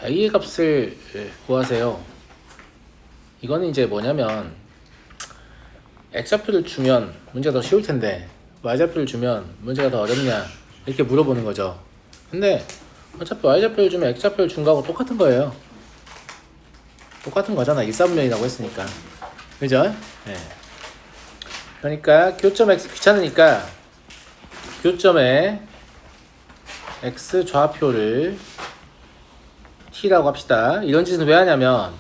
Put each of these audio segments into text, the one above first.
A의 값을 구하세요. 이거는 이제 뭐냐면 X좌표를 주면 문제가 더 쉬울 텐데 Y좌표를 주면 문제가 더 어렵냐 이렇게 물어보는 거죠. 근데 어차피 Y좌표를 주면 X좌표를 준 거하고 똑같은 거예요. 똑같은 거잖아. 일사분면이라고 했으니까. 그죠? 네. 그러니까 교점 X 귀찮으니까 교점에 X 좌표를 T라고 합시다. 이런 짓은 왜 하냐면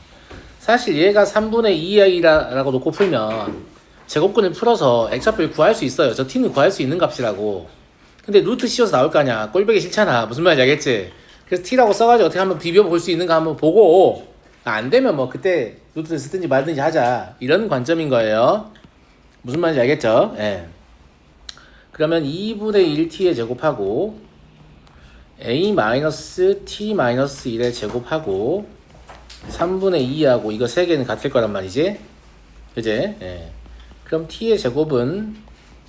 사실 얘가 3분의 2a라고 놓고 풀면 제곱근을 풀어서 X좌표를 구할 수 있어요. 저 T는 구할 수 있는 값이라고. 근데 루트 씌워서 나올 거 아니야. 꼴보기 싫잖아. 무슨 말인지 알겠지? 그래서 T라고 써가지고 어떻게 한번 비벼볼 수 있는가 한번 보고 안 되면 뭐 그때 루트를 쓰든지 말든지 하자. 이런 관점인 거예요. 무슨 말인지 알겠죠? 예. 그러면 2분의 1t에 제곱하고 a-t-1에 제곱하고 3분의 2하고 이거 3개는 같을 거란 말이지. 그제? 예. 그럼 t의 제곱은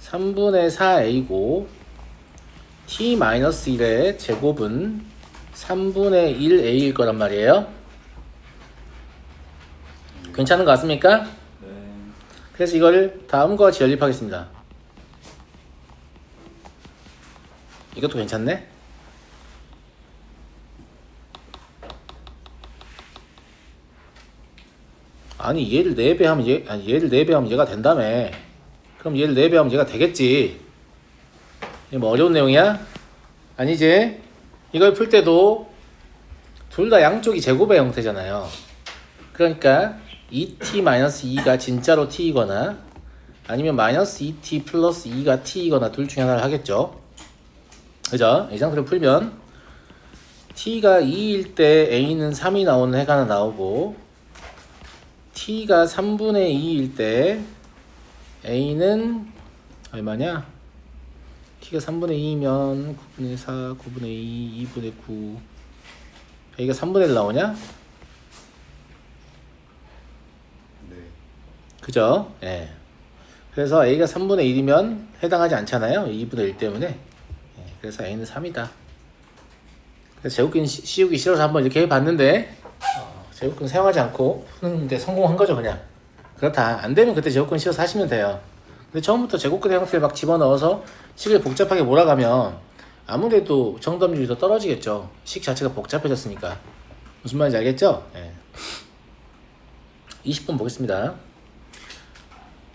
3분의 4a고 t-1의 제곱은 3분의 1a일 거란 말이에요. 괜찮은 거 같습니까? 네. 그래서 이거를 다음과 같이 연립하겠습니다. 이것도 괜찮네? 아니 얘를 4배 하면 얘를 4배 하면 얘가 된다며. 그럼 얘를 4배 하면 얘가 되겠지. 이게 뭐 어려운 내용이야? 아니지? 이걸 풀 때도 둘 다 양쪽이 제곱의 형태잖아요. 그러니까 2t-2가 진짜로 t이거나 아니면 마이너스 2t 플러스 2가 t이거나 둘 중에 하나를 하겠죠. 그죠? 이 상태로 풀면 t가 2일 때 a는 3이 나오는 해가 하나 나오고 t가 3분의 2일 때 a는 얼마냐? t가 3분의 2면 9분의 4, 9분의 2, 2분의 9 a가 3분의 1 나오냐? 네. 그죠? 예. 그래서 a가 3분의 1이면 해당하지 않잖아요. 2분의 1 때문에. 예. 그래서 a는 3이다. 그래서 제곱근 씌우기 싫어서 한번 이렇게 해봤는데 제곱근 사용하지 않고 푸는데 성공한 거죠. 그냥 그렇다. 안 되면 그때 제곱근 씌워서 하시면 돼요. 근데 처음부터 제곱근의 형태를 막 집어넣어서 식을 복잡하게 몰아가면 아무래도 정답률이 더 떨어지겠죠. 식 자체가 복잡해졌으니까. 무슨 말인지 알겠죠? 예. 20번 보겠습니다.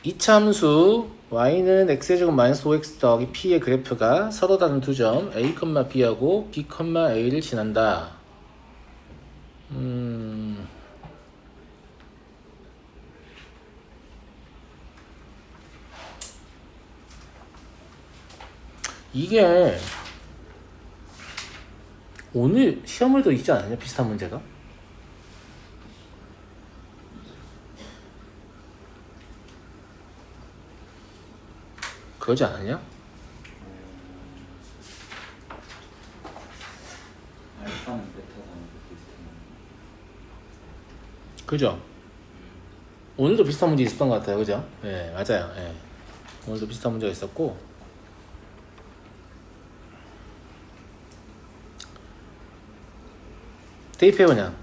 이참수 y는 x제곱 마이너스 5x 더하기 p의 그래프가 서로 다른 두 점 a, b하고 b, a를 지난다. 이게 오늘 시험에도 있지 않았냐? 비슷한 문제가? 그러지 않았냐? 알파는 베타랑 비슷한. 그죠? 오늘도 비슷한 문제 있었던 것 같아요. 그죠? 예, 맞아요. 예. 오늘도 비슷한 문제가 있었고 대입해 그냥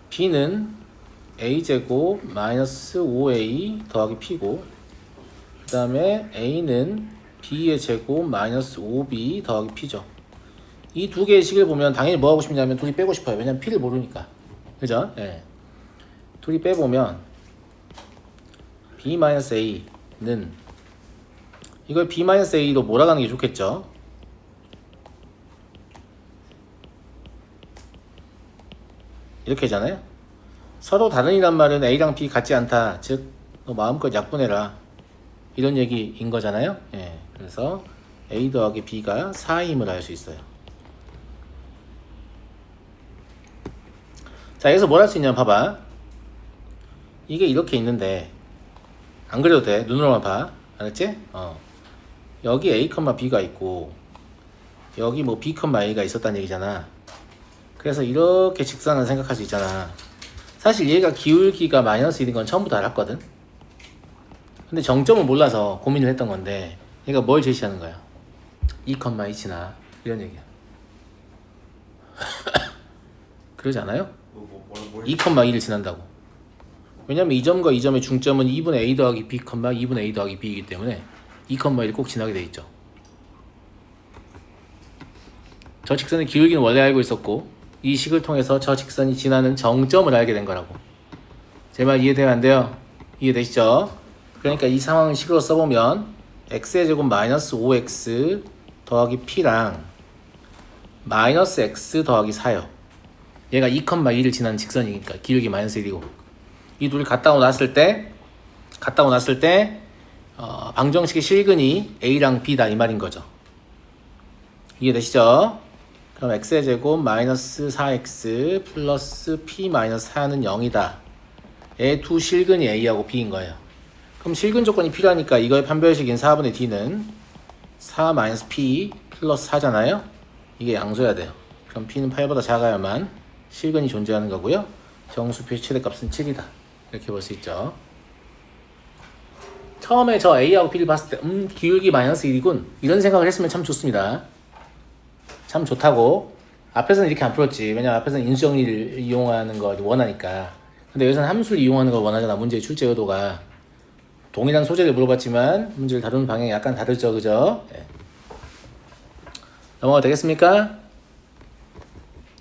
b는 a제곱 마이너스 5a 더하기 p고 그 다음에 a는 b의 제곱 마이너스 5b 더하기 p죠. 이 두 개의 식을 보면 당연히 뭐 하고 싶냐면 둘이 빼고 싶어요. 왜냐면 p를 모르니까. 그죠? 예. 둘이 빼보면 b-a는 이걸 b-a로 몰아가는 게 좋겠죠. 이렇게 하잖아요. 서로 다른이란 말은 a랑 b 같지 않다. 즉 너 마음껏 약분해라. 이런 얘기인 거잖아요. 예. 그래서 a 더하기 b가 4임을 알 수 있어요. 자, 여기서 뭘 할 수 있냐면 봐봐. 이게 이렇게 있는데 안 그려도 돼. 눈으로만 봐. 알았지? 여기 a, b가 있고 여기 뭐 b, a가 있었다는 얘기잖아. 그래서 이렇게 직선을 생각할 수 있잖아. 사실 얘가 기울기가 마이너스 1인 건 처음부터 알았거든. 근데 정점을 몰라서 고민을 했던 건데 얘가 뭘 제시하는 거야? 2,1나 이런 얘기야. 그러지 않아요? 뭘 2,2를 지난다고. 왜냐면 이 점과 이 점의 중점은 2분의 a 더하기 b, 2분의 a 더하기 b이기 때문에 2,1을 꼭 지나게 돼 있죠. 저 직선의 기울기는 원래 알고 있었고 이 식을 통해서 저 직선이 지나는 정점을 알게 된 거라고. 제 말 이해돼요 안 돼요? 이해되시죠? 그러니까 이 상황을 식으로 써보면 x의 제곱 마이너스 5x 더하기 p랑 마이너스 x 더하기 4요. 얘가 2,2를 지난 직선이니까 기울기 마이너스 1이고 이 둘이 갖다 놨을 때 방정식의 실근이 a랑 b다 이 말인 거죠. 이해되시죠? 그럼 x의 제곱 마이너스 4x 플러스 p 마이너스 4는 0이다. 의 두 실근이 a하고 b인 거예요. 그럼 실근 조건이 필요하니까 이거의 판별식인 4분의 d는 4 마이너스 p 플러스 4잖아요. 이게 양수여야 돼요. 그럼 p는 8보다 작아야만 실근이 존재하는 거고요. 정수표의 최대값은 7이다. 이렇게 볼 수 있죠. 처음에 저 a하고 b를 봤을 때 기울기 마이너스 1이군 이런 생각을 했으면 참 좋습니다. 참 좋다고. 앞에서는 이렇게 안 풀었지. 왜냐면 앞에서는 인수정리를 이용하는 걸 원하니까. 근데 여기서는 함수를 이용하는 걸 원하잖아. 문제의 출제 의도가. 동일한 소재를 물어봤지만 문제를 다루는 방향이 약간 다르죠. 그죠? 예. 넘어가 되겠습니까?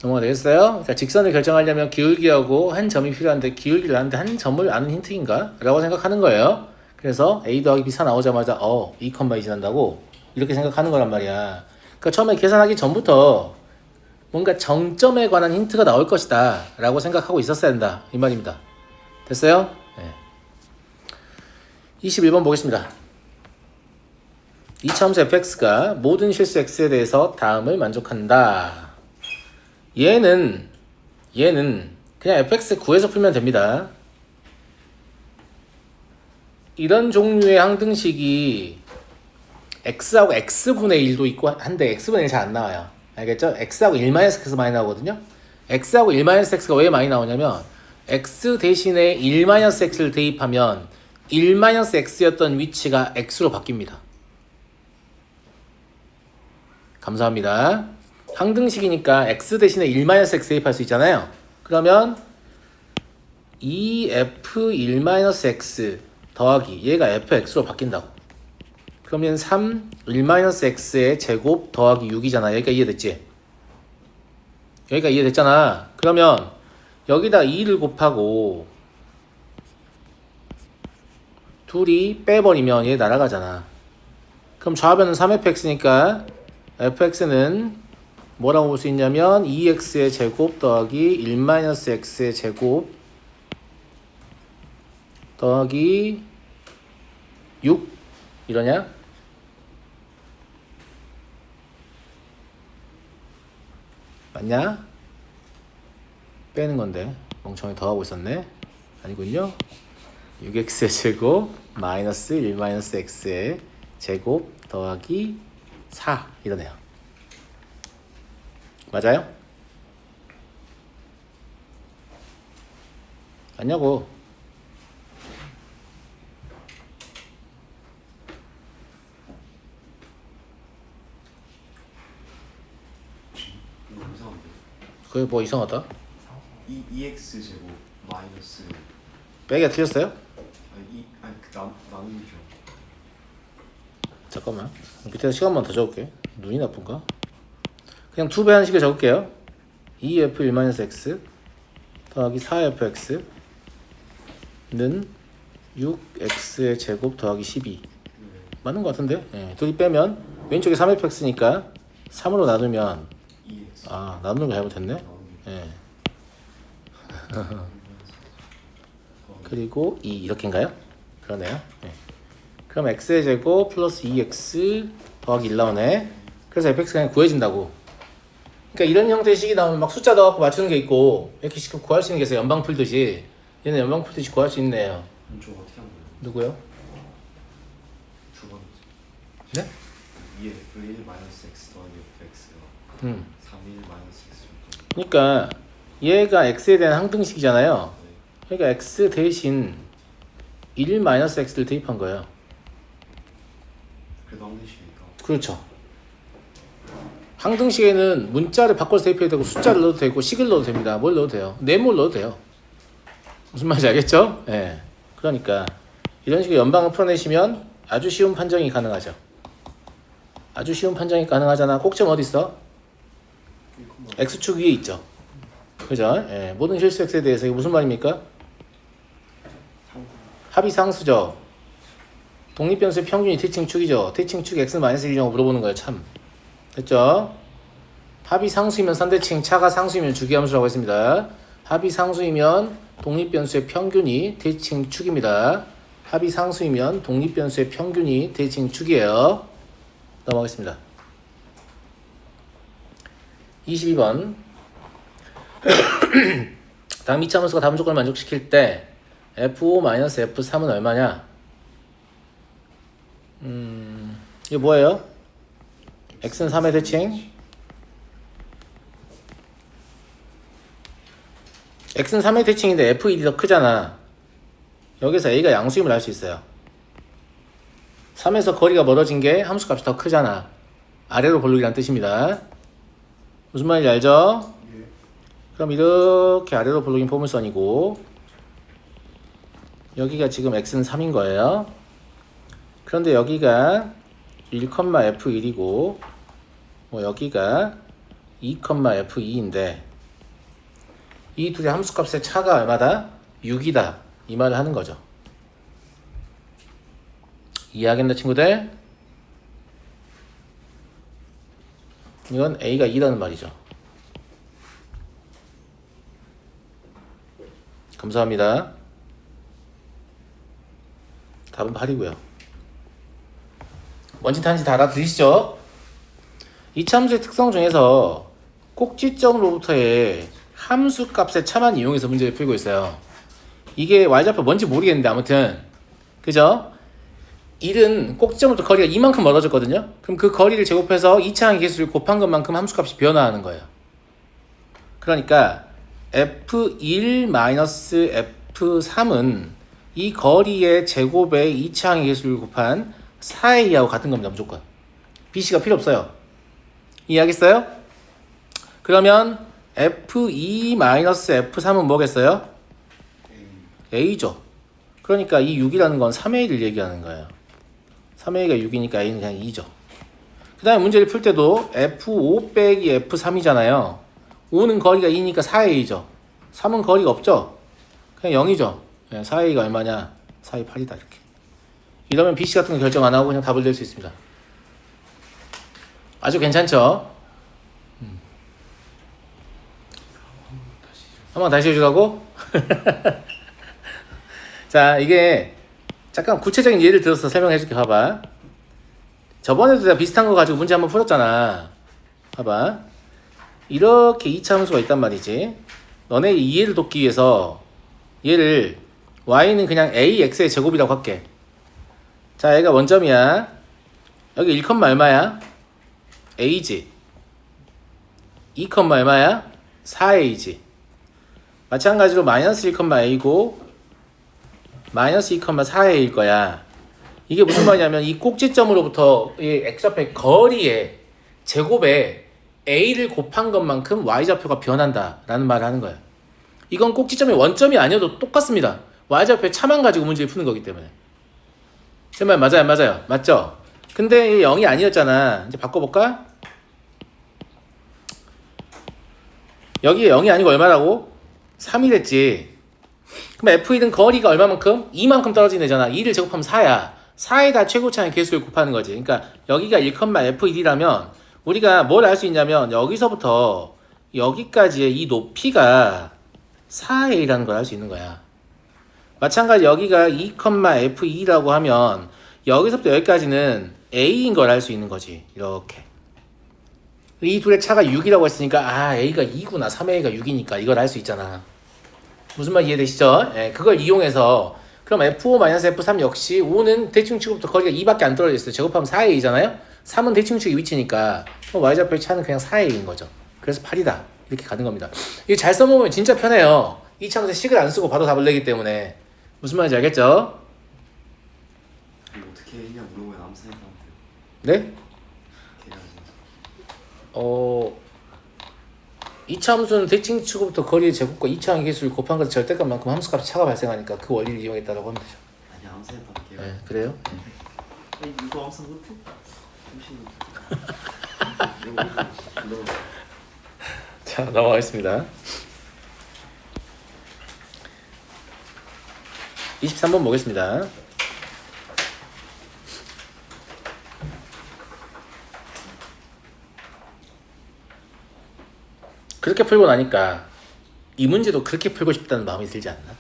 넘어가 되겠어요? 자, 직선을 결정하려면 기울기하고 한 점이 필요한데 기울기를 아는데 한 점을 아는 힌트인가? 라고 생각하는 거예요. 그래서 a 더하기 b 4 나오자마자 2,2 지난다고 이렇게 생각하는 거란 말이야. 그러니까 처음에 계산하기 전부터 뭔가 정점에 관한 힌트가 나올 것이다 라고 생각하고 있었어야 한다 이 말입니다. 됐어요? 네. 21번 보겠습니다. 이차함수 fx가 모든 실수 x에 대해서 다음을 만족한다. 얘는 그냥 fx 구해서 풀면 됩니다. 이런 종류의 항등식이 x하고 x분의 1도 있고 한데 x분의 1 잘 안 나와요. 알겠죠? x하고 1-x가 많이 나오거든요. x하고 1-x가 왜 많이 나오냐면 x 대신에 1-x를 대입하면 1-x였던 위치가 x로 바뀝니다. 감사합니다. 항등식이니까 x 대신에 1-x 대입할 수 있잖아요. 그러면 2f1-x 더하기 얘가 fx로 바뀐다고. 그러면 3 1-x의 제곱 더하기 6이잖아. 여기가 이해됐지? 여기가 이해됐잖아. 그러면 여기다 2를 곱하고 둘이 빼버리면 얘 날아가잖아. 그럼 좌변은 3fx니까 fx는 뭐라고 볼 수 있냐면 2x의 제곱 더하기 1-x의 제곱 더하기 6 이러냐? 맞냐? 빼는 건데 멍청이 더하고 있었네. 아니군요. 6x의 제곱 마이너스 1-x의 제곱 더하기 4 이러네요. 맞아요? 맞냐고. 그게 뭐 이상하다? 2x 제곱 마이너스 빼기가 틀렸어요? 나누기죠. 잠깐만 밑에 시간만 더 적을게. 눈이 나쁜가? 그냥 2배 한식을 적을게요. 2f1-x 더하기 4fx는 6x의 제곱 더하기 12 맞는 것 같은데? 예, 둘이 빼면 왼쪽에 3fx니까 3으로 나누면 2x 나누는 거 잘못했네. 예. 그리고 2 이렇게인가요? 그러네요. 예. 그럼 x의 제곱 플러스 2x 더하기 1 나오네. 그래서 fx가 그냥 구해진다고. 그러니까 이런 형태의 식이 나오면 막 숫자 넣어갖고 맞추는 게 있고 이렇게 식 구할 수 있는 게 있어요. 연방 풀듯이. 얘는 연방 풀듯이 구할 수 있네요. 저거 어떻게 한 거예요? 누구요? 두 번째. 네? 2f1-x 더하기 fx가 3-1-x 그러니까 얘가 x에 대한 항등식이잖아요. 그러니까 x 대신 1-x를 대입한 거예요. 그래도 항등식이니까. 그렇죠. 항등식에는 문자를 바꿔서 대입해도 되고 숫자를 넣어도 되고 식을 넣어도 됩니다. 뭘 넣어도 돼요. 네모를 넣어도 돼요. 무슨 말인지 알겠죠? 예. 그러니까 이런 식으로 연방을 풀어내시면 아주 쉬운 판정이 가능하죠. 아주 쉬운 판정이 가능하잖아. 꼭점 어디 있어? X축 위에 있죠. 그죠? 예. 모든 실수 X에 대해서 이게 무슨 말입니까? 합이 상수죠. 독립변수의 평균이 대칭축이죠. 대칭축 X-1이라고 물어보는 거예요. 참. 됐죠? 합이 상수이면 선대칭, 차가 상수이면 주기함수라고 했습니다. 합이 상수이면 독립변수의 평균이 대칭축입니다. 합이 상수이면 독립변수의 평균이 대칭축이에요. 넘어가겠습니다. 22번. 다음 이차함수가 다음 조건을 만족시킬 때 F5-F3은 얼마냐? 이게 뭐예요? X는 3의 대칭. X는 3의 대칭인데 F1이 더 크잖아. 여기서 A가 양수임을 알 수 있어요. 3에서 거리가 멀어진 게 함수값이 더 크잖아. 아래로 볼록이란 뜻입니다. 무슨 말인지 알죠? 예. 그럼 이렇게 아래로 볼록인 포물선이고 여기가 지금 X는 3인 거예요. 그런데 여기가 1,F1이고 뭐 여기가 2,F2인데 이 둘의 함수값의 차가 얼마다? 6이다. 이 말을 하는 거죠. 이해하겠나 친구들? 이건 A가 2라는 말이죠. 감사합니다. 답은 8이고요. 뭔지 단지 다 알아들으시죠? 이차함수의 특성 중에서 꼭지점으로부터의 함수값의 차만 이용해서 문제를 풀고 있어요. 이게 y좌표 뭔지 모르겠는데 아무튼 그죠? 1은 꼭지점부터 거리가 이만큼 멀어졌거든요. 그럼 그 거리를 제곱해서 2차항의 개수를 곱한 것만큼 함수값이 변화하는 거예요. 그러니까 F1-F3은 이 거리의 제곱에 2차항의 개수를 곱한 4A하고 같은 겁니다. 무조건. BC가 필요 없어요. 이해하겠어요? 그러면 F2-F3은 뭐겠어요? A죠. 그러니까 이 6이라는 건 3A를 얘기하는 거예요. 3A가 6이니까 A는 그냥 2죠. 그 다음에 문제를 풀 때도 F5 빼기 F3이잖아요. 5는 거리가 2니까 4A죠. 3은 거리가 없죠. 그냥 0이죠. 4A가 얼마냐? 4A 8이다 이렇게. 이러면 BC 같은 거 결정 안 하고 그냥 답을 낼 수 있습니다. 아주 괜찮죠? 한번 다시 해주라고? 자, 이게 잠깐 구체적인 예를 들어서 설명해줄게. 봐봐. 저번에도 내가 비슷한 거 가지고 문제 한번 풀었잖아. 봐봐. 이렇게 2차 함수가 있단 말이지. 너네 이해를 돕기 위해서 얘를 y는 그냥 ax의 제곱이라고 할게. 자, 얘가 원점이야. 여기 1, 얼마야? a지. 2, 얼마야? 4a지. 마찬가지로 마이너스 1, a고 마이너스 2, 4a일 거야. 이게 무슨 말이냐면 이 꼭지점으로부터 이 x좌표의 거리의 제곱에 a를 곱한 것만큼 y좌표가 변한다 라는 말을 하는 거예요. 이건 꼭지점의 원점이 아니어도 똑같습니다. y좌표의 차만 가지고 문제를 푸는 거기 때문에. 제 말 맞아요? 맞아요? 맞죠? 근데 0이 아니었잖아. 이제 바꿔볼까? 여기에 0이 아니고 얼마라고? 3이 됐지. 그럼 F1은 거리가 얼마만큼? 2만큼 떨어진 애잖아. 2를 제곱하면 4야. 4에다 최고차의 개수를 곱하는 거지. 그러니까 여기가 1,F1이라면 우리가 뭘 알 수 있냐면 여기서부터 여기까지의 이 높이가 4a라는 걸 알 수 있는 거야. 마찬가지 여기가 2,F2라고 하면 여기서부터 여기까지는 a인 걸 알 수 있는 거지. 이렇게. 이 둘의 차가 6이라고 했으니까 아 a가 2구나 3a가 6이니까 이걸 알 수 있잖아. 무슨 말 이해되시죠? 예, 그걸 이용해서 그럼 F5-F3 역시 5는 대칭축부터 거리가 2밖에 안 떨어져 있어요. 제곱하면 4a잖아요. 3은 대칭축의 위치니까 y좌표의 차는 그냥 4a인 거죠. 그래서 8이다. 이렇게 가는 겁니다. 이거 잘 써먹으면 진짜 편해요. 이 차에서 식을 안 쓰고 바로 답을 내기 때문에. 무슨 말인지 알겠죠? 이거 어떻게 했냐 물어보면 아무 생각 안 네? 돼요. 이차 함수는 대칭 축으로부터 거리의 제곱과 이차항 개수를 곱한 것의 절대값만큼 함수값 차가 발생하니까 그 원리를 이용했다라고 하면 되죠. 아니 항상 해볼게요. 네, 그래요? 이거 항상 못해? 잠시만. 자, 넘어가겠습니다. 23번 보겠습니다. 그렇게 풀고 나니까 이 문제도 그렇게 풀고 싶다는 마음이 들지 않나?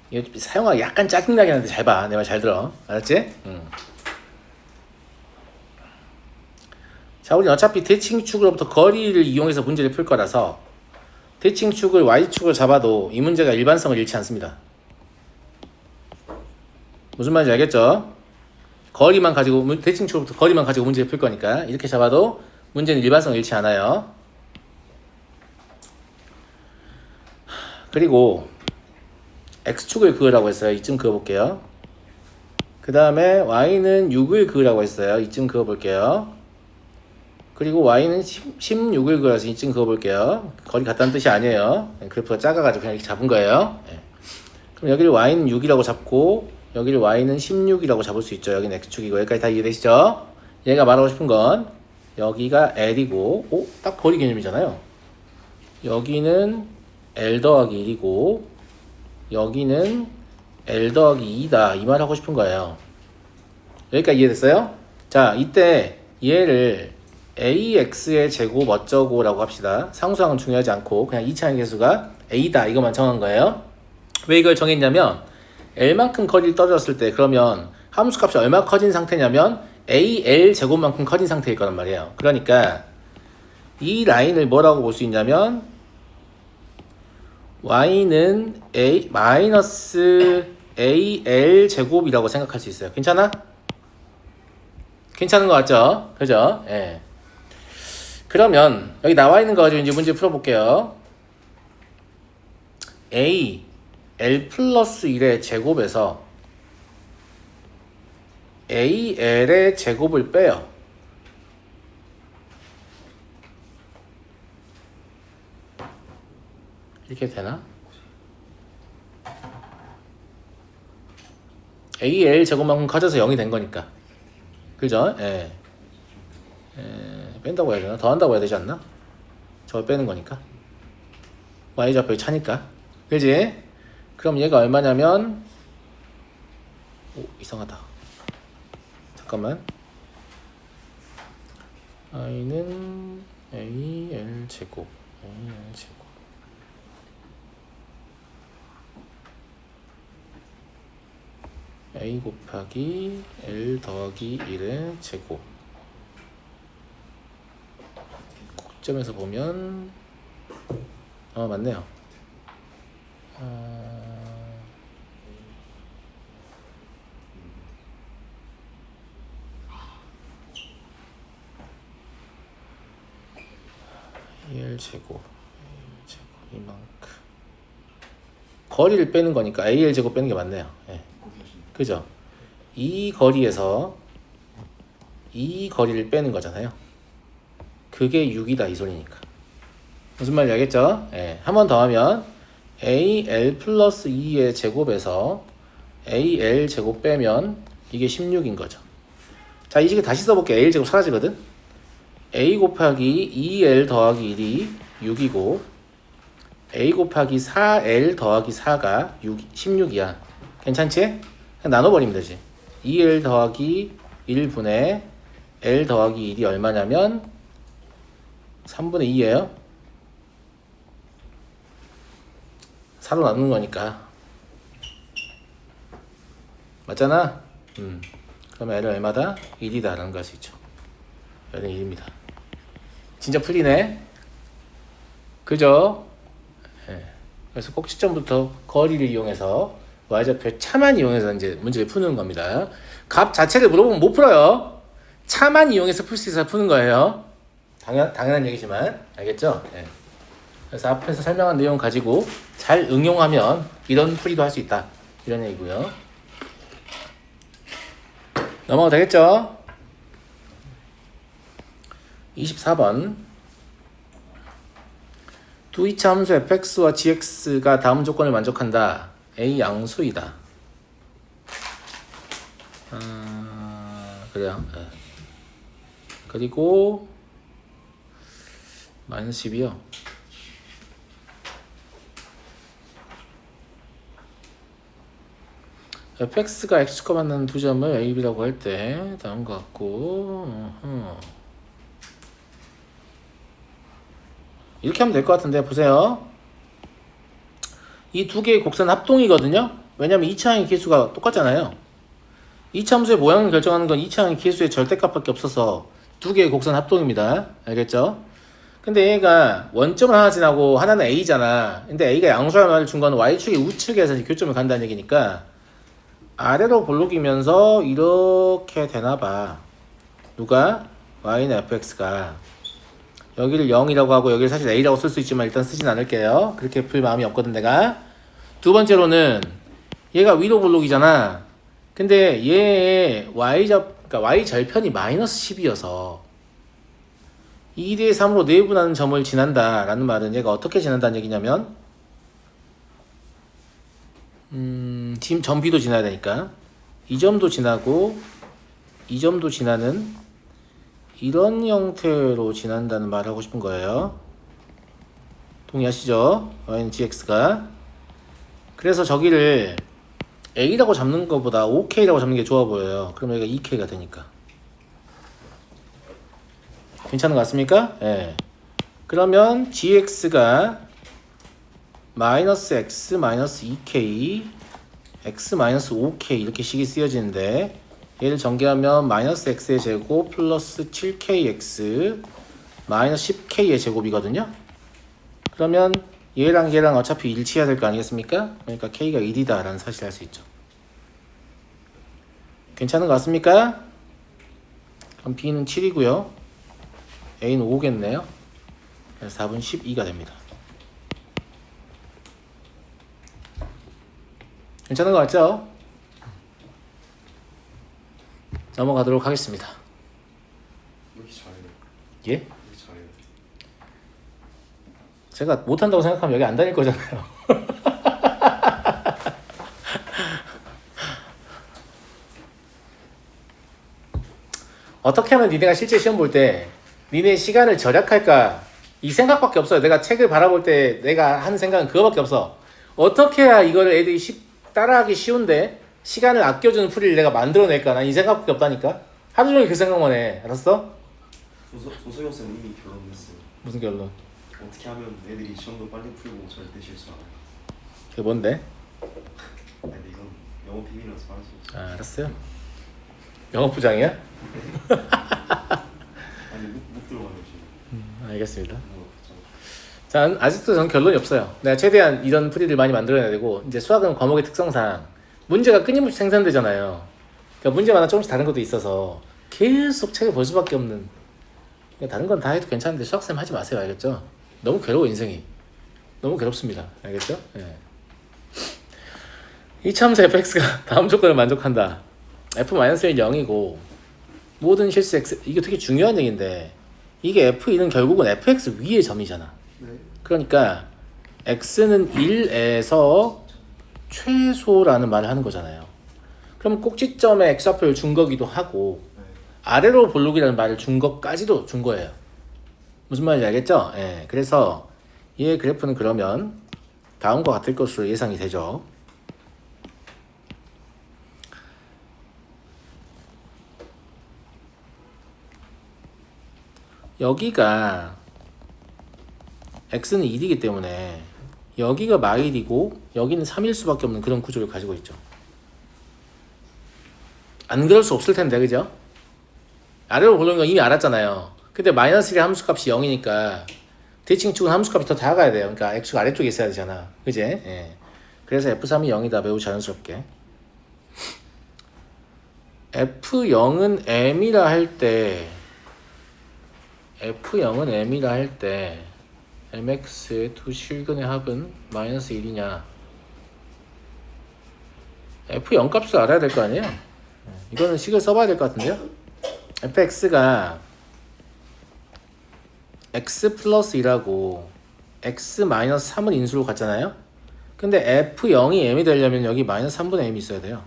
이거 사용하기 약간 짜증나긴 한데 잘 봐. 내 말 잘 들어. 알았지? 자, 우리는 어차피 대칭축으로부터 거리를 이용해서 문제를 풀 거라서 대칭축을 y축을 잡아도 이 문제가 일반성을 잃지 않습니다. 무슨 말인지 알겠죠? 거리만 가지고 대칭축으로부터 거리만 가지고 문제를 풀 거니까 이렇게 잡아도 문제는 일반성을 잃지 않아요. 그리고 x축을 그으라고 했어요. 이쯤 그어볼게요. 그 다음에 y는 6을 그으라고 했어요. 이쯤 그어볼게요. 그리고 y는 16을 그어서 이쯤 그어볼게요. 거리 같다는 뜻이 아니에요. 그래프가 작아가지고 그냥 이렇게 잡은 거예요. 그럼 여기를 y는 6이라고 잡고 여기를 y는 16이라고 잡을 수 있죠. 여기는 x축이고 여기까지 다 이해되시죠? 얘가 말하고 싶은 건 여기가 L이고 딱 거리 개념이잖아요. 여기는 L 더하기 1이고 여기는 L 더하기 2다 이 말 하고 싶은 거예요. 여기까지 이해됐어요? 자, 이때 얘를 AX의 제곱 어쩌고 라고 합시다. 상수항은 중요하지 않고 그냥 2차항 개수가 A다 이것만 정한 거예요. 왜 이걸 정했냐면 L만큼 거리를 떨어졌을 때 그러면 함수값이 얼마 커진 상태냐면 AL 제곱만큼 커진 상태일 거란 말이에요. 그러니까 이 라인을 뭐라고 볼 수 있냐면 y는 a 마이너스 AL 제곱이라고 생각할 수 있어요. 괜찮아? 괜찮은 것 같죠? 그죠? 예. 그러면 여기 나와 있는 거 가지고 이제 문제 풀어볼게요. A L 플러스 1의 제곱에서 AL의 제곱을 빼요. 이렇게 되나? AL 제곱만큼 커져서 0이 된 거니까. 그죠? 예. 뺀다고 해야 되나? 더한다고 해야 되지 않나? 저걸 빼는 거니까. y좌표에 차니까. 그지? 그럼 얘가 얼마냐면 이상하다. 잠깐만. i는 AL 제곱. A 곱하기 L 더하기 1의 제곱. 꼭점에서 보면 맞네요. 1 제곱 이만큼. 거리를 빼는 거니까 AL 제곱 빼는 게 맞네요. 예. 그죠? 이 거리에서 이 거리를 빼는 거잖아요. 그게 6이다 이 소리니까. 무슨 말인지 알겠죠? 예. 한 번 더 하면 AL 플러스 2의 제곱에서 AL 제곱 빼면 이게 16인 거죠. 자, 이 식을 다시 써볼게요. AL 제곱 사라지거든? A 곱하기 2L 더하기 1이 6이고 A 곱하기 4L 더하기 4가 16이야. 괜찮지? 그냥 나눠버리면 되지. 2L 더하기 1분의 L 더하기 1이 얼마냐면 3분의 2예요. 4로 나누는 거니까. 맞잖아? 그러면 L은 얼마다? 1이다 라는 걸 알 수 있죠. L은 1입니다. 진짜 풀리네. 그죠? 네. 그래서 꼭지점부터 거리를 이용해서 y좌표 차만 이용해서 이제 문제를 푸는 겁니다. 값 자체를 물어보면 못 풀어요. 차만 이용해서 풀 수 있어서 푸는 거예요. 당연한 얘기지만 알겠죠? 네. 그래서 앞에서 설명한 내용 가지고 잘 응용하면 이런 풀이도 할 수 있다. 이런 얘기고요. 넘어가도 되겠죠? 24번. 두 이차 함수 fx와 gx가 다음 조건을 만족한다. a 양수이다. 그래요. 네. 그리고 마이너스 10이요. fx가 x과 만나는 두 점을 a, b라고 할 때 다음 것 같고 이렇게 하면 될 것 같은데 보세요. 이 두 개의 곡선 합동이거든요. 왜냐면 2차항의 기수가 똑같잖아요. 2차 함수의 모양을 결정하는 건 2차항의 기수의 절대값밖에 없어서 두 개의 곡선 합동입니다. 알겠죠? 근데 얘가 원점을 하나 지나고 하나는 a잖아. 근데 a가 양수라는 말을 준 건 y축의 우측에서 교점을 간다는 얘기니까 아래로 볼록이면서 이렇게 되나봐. 누가? y는 fx가 여기를 0이라고 하고 여기를 사실 a라고 쓸 수 있지만 일단 쓰진 않을게요. 그렇게 풀 마음이 없거든 내가. 두 번째로는 얘가 위로 볼록이잖아. 근데 얘의 그러니까 y 절편이 마이너스 10이어서 2대 3으로 내분하는 점을 지난다 라는 말은 얘가 어떻게 지난다는 얘기냐면 지금 점 B도 지나야 되니까 이 점도 지나고 이 점도 지나는 이런 형태로 지난다는 말을 하고 싶은 거예요. 동의하시죠? y는 gx가. 그래서 저기를 a라고 잡는 것보다 5k라고 잡는 게 좋아 보여요. 그럼 여기가 2k가 되니까. 괜찮은 것 같습니까? 예. 그러면 gx가 마이너스 x 마이너스 2k x 마이너스 5k 이렇게 식이 쓰여지는데 얘를 전개하면 마이너스 x의 제곱 플러스 7kx 마이너스 10k의 제곱이거든요. 그러면 얘랑 얘랑 어차피 일치해야 될 거 아니겠습니까? 그러니까 k가 1이다 라는 사실을 알 수 있죠. 괜찮은 것 같습니까? 그럼 b는 7이고요 a는 5겠네요. 그래서 답은 12가 됩니다. 괜찮은 것 같죠? 넘어가도록 하겠습니다. 왜 이렇게 잘해요? 예? 왜 이렇게 잘해요? 제가 못한다고 생각하면 여기 안 다닐 거잖아요. 어떻게 하면 니네가 실제 시험 볼 때 니네 시간을 절약할까 이 생각밖에 없어요. 내가 책을 바라볼 때 내가 하는 생각은 그거밖에 없어. 어떻게 해야 이거를 애들이 따라하기 쉬운데 시간을 아껴주는 풀이를 내가 만들어낼까? 난 이 생각밖에 없다니까. 하루 종일 그 생각만 해. 알았어? 조소영 쌤 이미 결론 냈어요. 무슨 결론? 어떻게 하면 애들이 시험도 빨리 풀고 절대 실수 안 해요. 그게 뭔데? 근데 이건 영어 비밀이라서 말할 수 없어요. 아, 알았어요. 영업부장이야? 아니 못 들어가요 지금. 알겠습니다. 뭐, 자, 아직도 저는 결론이 없어요. 내가 최대한 이런 풀이를 많이 만들어내야 되고, 이제 수학은 과목의 특성상 문제가 끊임없이 생산되잖아요. 그러니까 문제마다 조금씩 다른 것도 있어서 계속 책을 볼 수밖에 없는. 그러니까 다른 건 다 해도 괜찮은데 수학쌤 하지 마세요. 알겠죠? 너무 괴로워 인생이. 너무 괴롭습니다. 알겠죠? 예. 이 참수 fx가 다음 조건을 만족한다. f-1은 0이고 모든 실수 x 이게 되게 중요한 얘기인데 이게 f2는 결국은 fx 위의 점이잖아. 네. 그러니까 x는 1에서 최소라는 말을 하는 거잖아요. 그럼 꼭지점에 x좌표를 준 거기도 하고 네. 아래로 볼록이라는 말을 준 것까지도 준 거예요. 무슨 말인지 알겠죠? 예. 그래서 얘 그래프는 그러면 다음과 같을 것으로 예상이 되죠. 여기가 x는 1이기 때문에 여기가 마일이고 여기는 3일 수밖에 없는 그런 구조를 가지고 있죠. 안 그럴 수 없을 텐데, 그죠? 아래로 보는 건 이미 알았잖아요. 근데 마이너스 1의 함수값이 0이니까 대칭축은 함수값이 더 작아야 돼요. 그러니까 x가 아래쪽에 있어야 되잖아. 그지? 예. 그래서 f3이 0이다. 매우 자연스럽게. f0은 m이라 할 때 f0은 m이라 할 때 mx의 두 실근의 합은 마이너스 1이냐? f0 값을 알아야 될 거 아니에요? 이거는 식을 써봐야 될 것 같은데요? fx가 x 플러스 2라고 x 마이너스 3을 인수로 갔잖아요. 근데 f0이 m이 되려면 여기 마이너스 3분의 m이 있어야 돼요.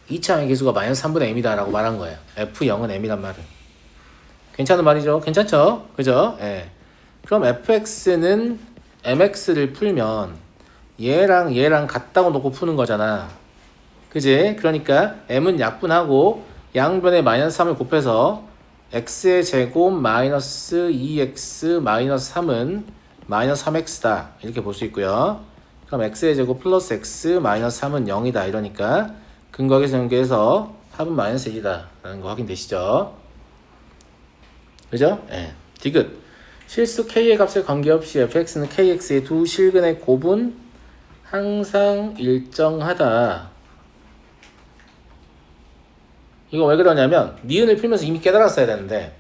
2차항의 계수가 마이너스 3분의 m이다 라고 말한 거예요. f0은 m이란 말은. 괜찮은 말이죠? 괜찮죠? 그죠? 예. 그럼 fx는 mx를 풀면 얘랑 얘랑 같다고 놓고 푸는 거잖아. 그지? 그러니까 m은 약분하고 양변에 마이너스 3을 곱해서 x의 제곱 마이너스 2x 마이너스 3은 마이너스 3x다 이렇게 볼 수 있고요. 그럼 x의 제곱 플러스 x 마이너스 3은 0이다 이러니까 근거에서 연계해서 합은 마이너스 1이다 라는 거 확인되시죠? 그죠? 예. 디귿 실수 k의 값에 관계없이 fx는 kx의 두 실근의 곱은 항상 일정하다. 이거 왜 그러냐면 니은을 풀면서 이미 깨달았어야 되는데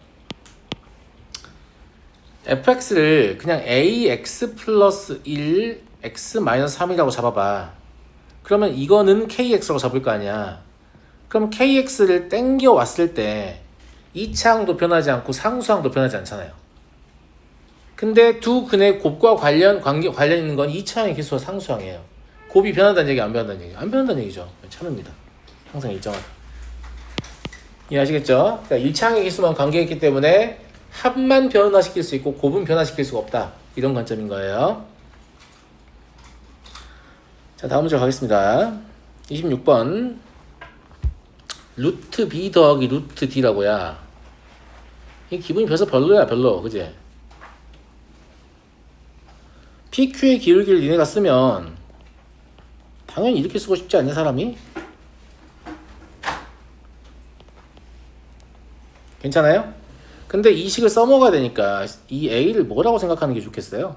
fx를 그냥 ax 플러스 1 x 마이너스 3이라고 잡아봐. 그러면 이거는 kx라고 잡을 거 아니야. 그럼 kx를 땡겨 왔을 때 2차항도 변하지 않고 상수항도 변하지 않잖아요. 근데 두 근의 곱과 관련 있는 건 2차항의 계수와 상수항이에요. 곱이 변한다는 얘기 안 변한다는 얘기 안 변한다는 얘기죠. 참입니다. 항상 일정하다. 이해하시겠죠? 그러니까 1차항의 계수만 관계했기 때문에 합만 변화시킬 수 있고 곱은 변화시킬 수가 없다. 이런 관점인 거예요. 자, 다음 문제 가겠습니다. 26번 루트 b 더하기 루트 d라고야. 이 기분이 벌써 별로야 별로. 그지? PQ의 기울기를 니네가 쓰면 당연히 이렇게 쓰고 싶지 않냐 사람이? 괜찮아요? 근데 이 식을 써먹어야 되니까 이 A를 뭐라고 생각하는 게 좋겠어요?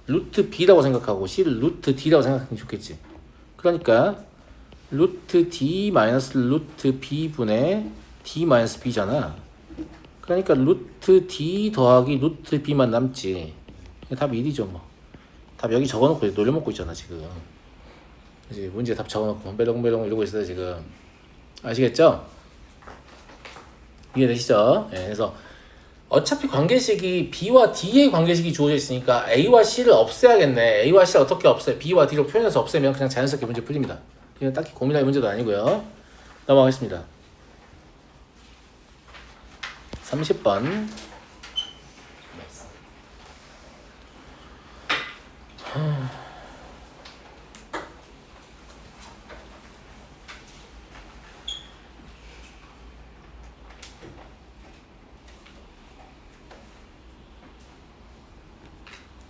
루트 B라고 생각하고 C를 루트 D라고 생각하는 게 좋겠지. 그러니까 루트 D 마이너스 루트 B분의 D 마이너스 B잖아. 그러니까 루트 D 더하기 루트 B만 남지. 답 1이죠 뭐. 답 여기 적어놓고 놀려먹고 있잖아 지금. 그치? 문제 답 적어놓고 홈베롱베롱 이러고 있어요 지금. 아시겠죠? 이해되시죠? 네, 그래서 어차피 관계식이 B와 D의 관계식이 주어져 있으니까 A와 C를 없애야겠네. A와 C를 어떻게 없애? B와 D로 표현해서 없애면 그냥 자연스럽게 문제 풀립니다. 이건 딱히 고민할 문제도 아니고요. 넘어가겠습니다. 30번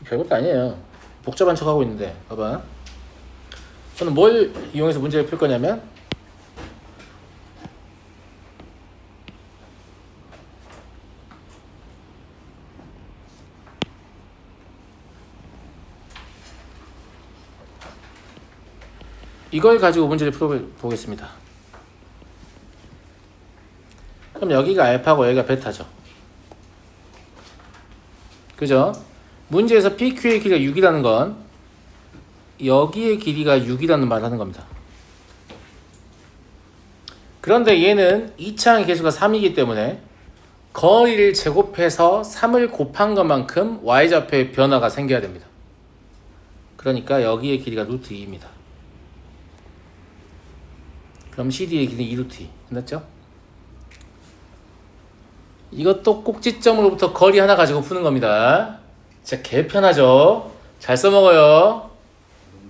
별것도 아니에요. 복잡한 척 하고 있는데 봐봐. 저는 뭘 이용해서 문제를 풀 거냐면 이걸 가지고 문제를 풀어보겠습니다. 그럼 여기가 알파고 여기가 베타죠. 그죠? 문제에서 PQ의 길이가 6이라는 건 여기의 길이가 6이라는 말을 하는 겁니다. 그런데 얘는 2차항의 계수가 3이기 때문에 거리를 제곱해서 3을 곱한 것만큼 y좌표의 변화가 생겨야 됩니다. 그러니까 여기의 길이가 루트 2입니다. 그럼 CD의 길이는 2루트 2. 끝났죠? 이것도 꼭지점으로부터 거리 하나 가지고 푸는 겁니다. 진짜 개편하죠? 잘 써먹어요.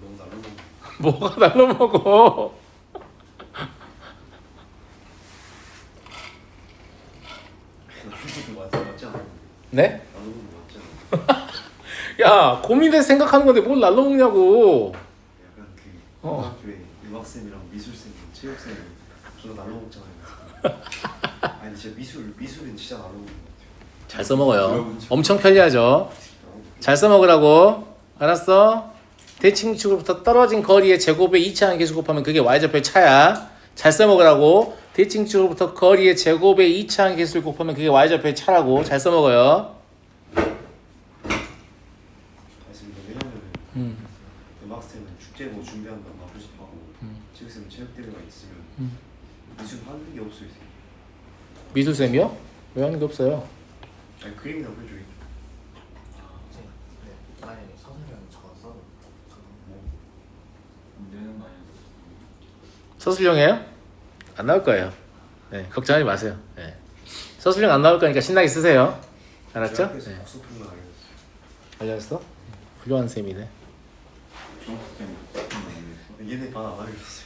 너무 날로 뭐가 날로 먹어? 맞지 않아? 네? 날로 먹는 거 맞지 않아? 야, 고민돼서 생각하는 건데 뭘 날로 먹냐고. 약간 그 고등학교에 음악쌤이랑 미술쌤, 체육쌤 저도 날로 먹잖아요. 아니 진짜 미술은 진짜 날로 먹는 거 같아요. 잘 써먹어요. 엄청 편리하죠? 잘 써먹으라고. 알았어? 대칭축으로부터 떨어진 거리의 제곱에 2차항 계수 곱하면 그게 y좌표의 차야. 잘 써먹으라고. 대칭축으로부터 거리의 제곱에 2차항 계수를 곱하면 그게 y좌표의 차라고. 잘 써먹어요. 맞습니다. 왜냐면은 음악쌤은 축제 뭐 준비한다고 막 하고 체육쌤은 체육대회가 있으면 미술 하는 게 없어요. 미술쌤이요? 왜 하는 게 없어요? 아니 그림이나 그려줘. 네, 만약에 서술형이 적었어. 문제는 많이 서술형이에요? 안 나올 거예요. 네, 걱정하지 마세요. 네. 서술형 안 나올 거니까 신나게 쓰세요. 알았죠? 네. 복수품만 알려줬어요. 알렸어? 훌륭한 셈이네. 중학생 얘네 반 안 알려줬어요.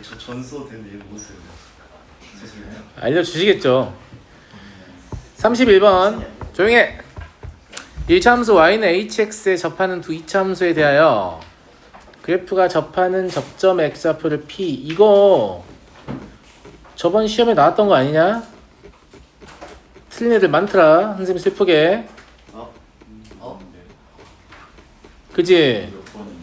저 전서 되는데 얘는 못 써요. 죄송해요. 알려주시겠죠. 31번 조용해. 1차함수 y는 hx에 접하는 두 이차함수에 대하여 그래프가 접하는 접점 x좌표를 p. 이거 저번 시험에 나왔던 거 아니냐? 틀린 애들 많더라. 선생님이 슬프게. 그지? 몇 번인지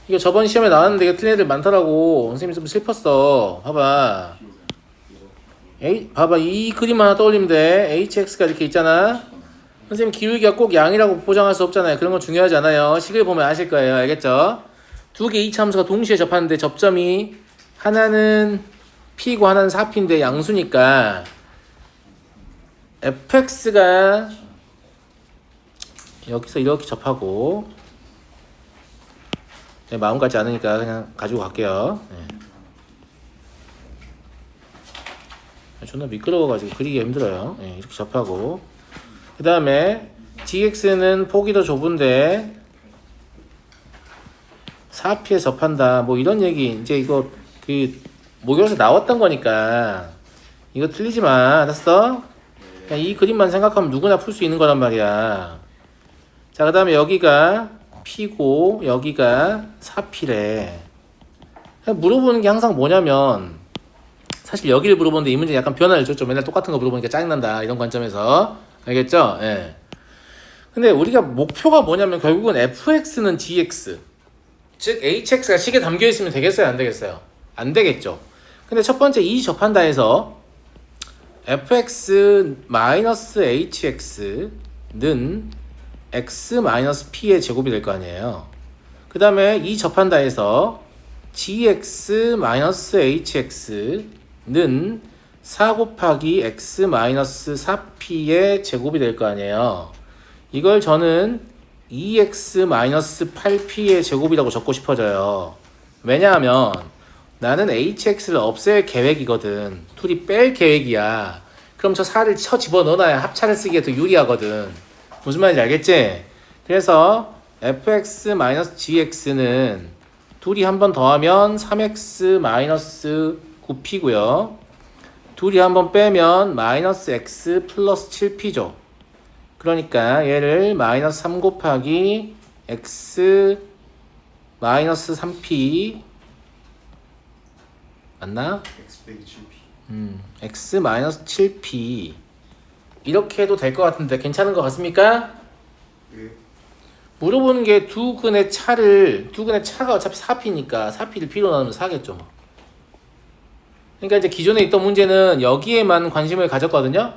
이거 저번 시험에 나왔는데 이거 틀린 애들 많더라고. 선생님이 좀 슬펐어. 봐봐. 봐봐, 이 그림 하나 떠올리면 돼. hx가 이렇게 있잖아. 선생님 기울기가 꼭 양이라고 보장할 수 없잖아요. 그런 건 중요하지 않아요. 식을 보면 아실 거예요. 알겠죠? 두 개 이차함수가 동시에 접하는데 접점이 하나는 p고 하나는 4p인데 양수니까 fx가 여기서 이렇게 접하고, 네, 마음 같지 않으니까 그냥 가지고 갈게요. 네. 존나 미끄러워가지고 그리기가 힘들어요. 네, 이렇게 접하고, 그 다음에 gx는 폭이 더 좁은데 4p에 접한다. 뭐 이런 얘기. 이제 이거 그 모교에서 나왔던 거니까 이거 틀리지 마. 알았어? 그냥 이 그림만 생각하면 누구나 풀 수 있는 거란 말이야. 자, 그 다음에 여기가 p고 여기가 4p래. 물어보는 게 항상 뭐냐면, 사실 여기를 물어보는데 이 문제 약간 변화를 줬죠. 맨날 똑같은 거 물어보니까 짜증난다, 이런 관점에서. 알겠죠? 예. 근데 우리가 목표가 뭐냐면 결국은 fx는 gx, 즉 hx가 식에 담겨 있으면 되겠어요, 안 되겠어요? 안 되겠죠. 근데 첫 번째 이 접한다 해서 fx-hx는 x-p의 제곱이 될 거 아니에요. 그 다음에 이 접한다 해서 gx-hx는 4 곱하기 x-4p의 제곱이 될 거 아니에요. 이걸 저는 2x-8p의 제곱이라고 적고 싶어져요. 왜냐하면 나는 hx를 없앨 계획이거든. 둘이 뺄 계획이야. 그럼 저 4를 쳐 집어넣어놔야 합차를 쓰기에 더 유리하거든. 무슨 말인지 알겠지? 그래서 fx-gx는 둘이 한 번 더하면 3x-9p고요. 둘이 한 번 빼면 마이너스 x 플러스 7p죠. 그러니까 얘를 마이너스 3 곱하기 x 마이너스 3p 맞나? x 빼기 7p. x 마이너스 7p 이렇게 해도 될 것 같은데 괜찮은 것 같습니까? 예. 물어보는 게 두 근의 차가 어차피 4p니까 4p를 p로 나누면 4겠죠. 뭐. 그러니까 이제 기존에 있던 문제는 여기에만 관심을 가졌거든요.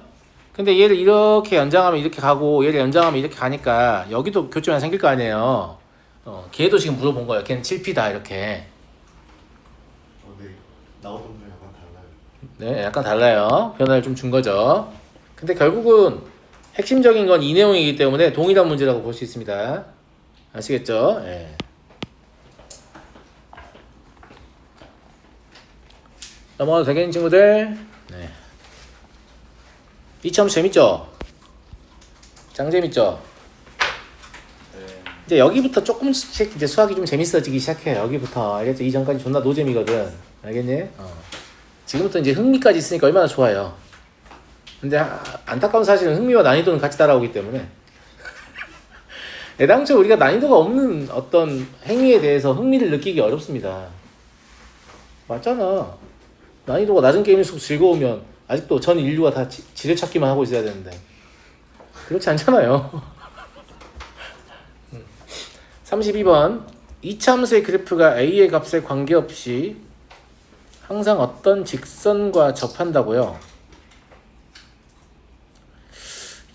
근데 얘를 이렇게 연장하면 이렇게 가고 얘를 연장하면 이렇게 가니까 여기도 교점이 생길 거 아니에요. 걔도 지금 물어본 거예요. 걔는 7p다 이렇게. 네. 나오던 거 약간 달라요. 네, 약간 달라요. 변화를 좀 준 거죠. 근데 결국은 핵심적인 건 이 내용이기 때문에 동일한 문제라고 볼 수 있습니다. 아시겠죠? 예. 넘어가도 되겠는 친구들? 네. 이참 재밌죠? 짱 재밌죠? 이제 여기부터 조금씩 이제 수학이 좀 재밌어지기 시작해요. 여기부터. 알겠죠? 이전까지 존나 노잼이거든. 알겠니? 지금부터 이제 흥미까지 있으니까 얼마나 좋아요. 근데 안타까운 사실은 흥미와 난이도는 같이 따라오기 때문에 애당초 우리가 난이도가 없는 어떤 행위에 대해서 흥미를 느끼기 어렵습니다. 맞잖아. 난이도가 낮은 게임일수록 즐거우면 아직도 전 인류가 다 지뢰찾기만 하고 있어야 되는데 그렇지 않잖아요. 32번 이차함수의 그래프가 a의 값에 관계없이 항상 어떤 직선과 접한다고요.